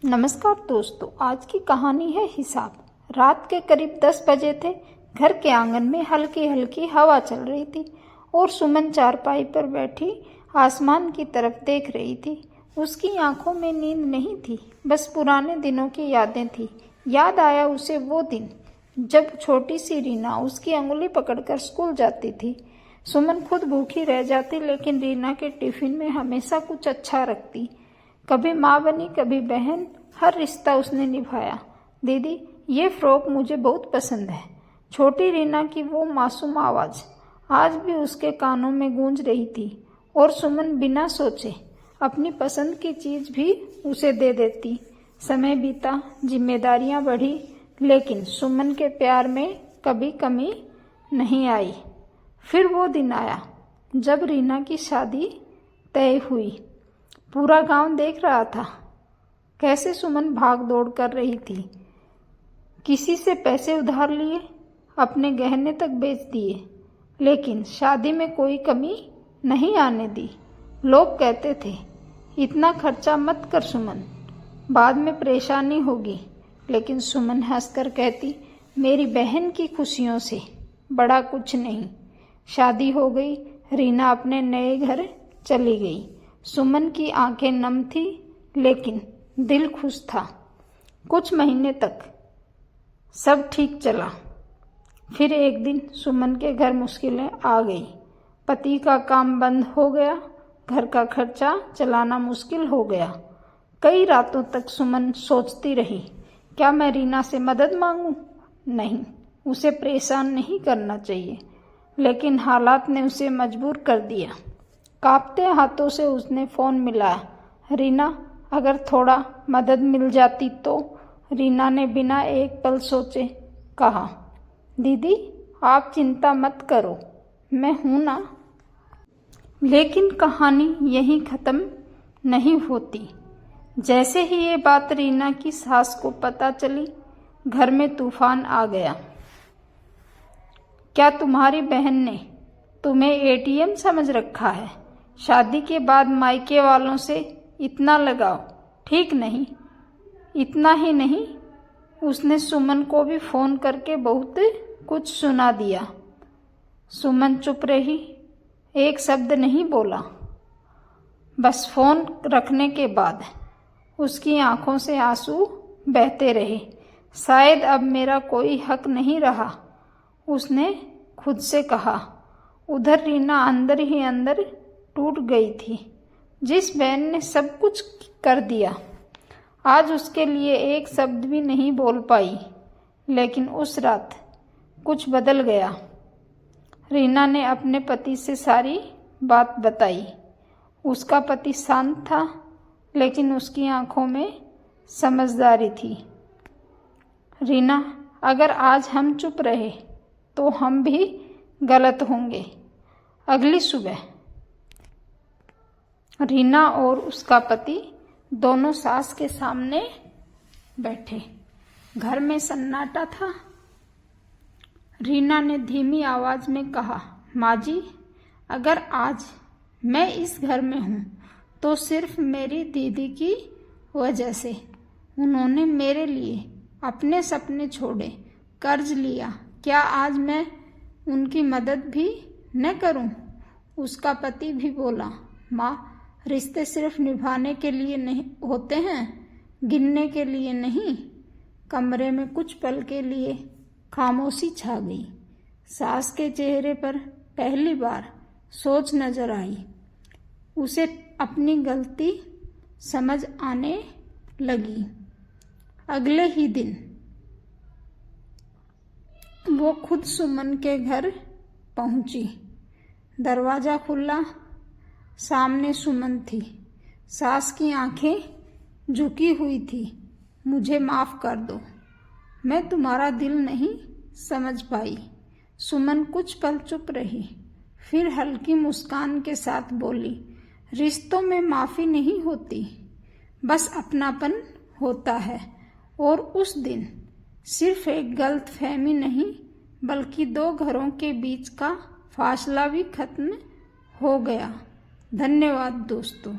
नमस्कार दोस्तों, आज की कहानी है हिसाब। रात के करीब 10 बजे थे। घर के आंगन में हल्की हल्की हवा चल रही थी और सुमन चारपाई पर बैठी आसमान की तरफ देख रही थी। उसकी आंखों में नींद नहीं थी, बस पुराने दिनों की यादें थी। याद आया उसे वो दिन जब छोटी सी रीना उसकी अंगुली पकड़कर स्कूल जाती थी। सुमन खुद भूखी रह जाती, लेकिन रीना के टिफिन में हमेशा कुछ अच्छा रखती। कभी माँ बनी, कभी बहन, हर रिश्ता उसने निभाया। दीदी, ये फ्रॉक मुझे बहुत पसंद है। छोटी रीना की वो मासूम आवाज़ आज भी उसके कानों में गूंज रही थी और सुमन बिना सोचे अपनी पसंद की चीज़ भी उसे दे देती। समय बीता, जिम्मेदारियां बढ़ी, लेकिन सुमन के प्यार में कभी कमी नहीं आई। फिर वो दिन आया जब रीना की शादी तय हुई। पूरा गांव देख रहा था कैसे सुमन भाग दौड़ कर रही थी। किसी से पैसे उधार लिए, अपने गहने तक बेच दिए, लेकिन शादी में कोई कमी नहीं आने दी। लोग कहते थे, इतना खर्चा मत कर सुमन, बाद में परेशानी होगी। लेकिन सुमन हंसकर कहती, मेरी बहन की खुशियों से बड़ा कुछ नहीं। शादी हो गई, रीना अपने नए घर चली गई। सुमन की आंखें नम थी, लेकिन दिल खुश था। कुछ महीने तक सब ठीक चला। फिर एक दिन सुमन के घर मुश्किलें आ गई। पति का काम बंद हो गया, घर का खर्चा चलाना मुश्किल हो गया। कई रातों तक सुमन सोचती रही, क्या मैं रीना से मदद मांगूं? नहीं, उसे परेशान नहीं करना चाहिए। लेकिन हालात ने उसे मजबूर कर दिया। कांपते हाथों से उसने फ़ोन मिलाया। रीना, अगर थोड़ा मदद मिल जाती तो। रीना ने बिना एक पल सोचे कहा, दीदी आप चिंता मत करो, मैं हूं ना। लेकिन कहानी यहीं ख़त्म नहीं होती। जैसे ही ये बात रीना की सास को पता चली, घर में तूफान आ गया। क्या तुम्हारी बहन ने तुम्हें एटीएम समझ रखा है? शादी के बाद मायके वालों से इतना लगाव ठीक नहीं। इतना ही नहीं, उसने सुमन को भी फ़ोन करके बहुत कुछ सुना दिया। सुमन चुप रही, एक शब्द नहीं बोला। बस फ़ोन रखने के बाद उसकी आंखों से आंसू बहते रहे। शायद अब मेरा कोई हक नहीं रहा, उसने खुद से कहा। उधर रीना अंदर ही अंदर टूट गई थी। जिस बहन ने सब कुछ कर दिया, आज उसके लिए एक शब्द भी नहीं बोल पाई। लेकिन उस रात कुछ बदल गया। रीना ने अपने पति से सारी बात बताई। उसका पति शांत था, लेकिन उसकी आंखों में समझदारी थी। रीना, अगर आज हम चुप रहे तो हम भी गलत होंगे। अगली सुबह रीना और उसका पति दोनों सास के सामने बैठे। घर में सन्नाटा था। रीना ने धीमी आवाज में कहा, माँ जी, अगर आज मैं इस घर में हूँ तो सिर्फ मेरी दीदी की वजह से। उन्होंने मेरे लिए अपने सपने छोड़े, कर्ज लिया। क्या आज मैं उनकी मदद भी न करूं? उसका पति भी बोला, माँ, रिश्ते सिर्फ निभाने के लिए नहीं होते हैं, गिनने के लिए नहीं। कमरे में कुछ पल के लिए खामोशी छा गई। सास के चेहरे पर पहली बार सोच नजर आई। उसे अपनी गलती समझ आने लगी। अगले ही दिन वो खुद सुमन के घर पहुंची। दरवाजा खुला, सामने सुमन थी। सास की आंखें झुकी हुई थी। मुझे माफ कर दो, मैं तुम्हारा दिल नहीं समझ पाई। सुमन कुछ पल चुप रही, फिर हल्की मुस्कान के साथ बोली, रिश्तों में माफी नहीं होती, बस अपनापन होता है। और उस दिन सिर्फ एक गलतफहमी नहीं, बल्कि दो घरों के बीच का फासला भी खत्म हो गया। धन्यवाद दोस्तों।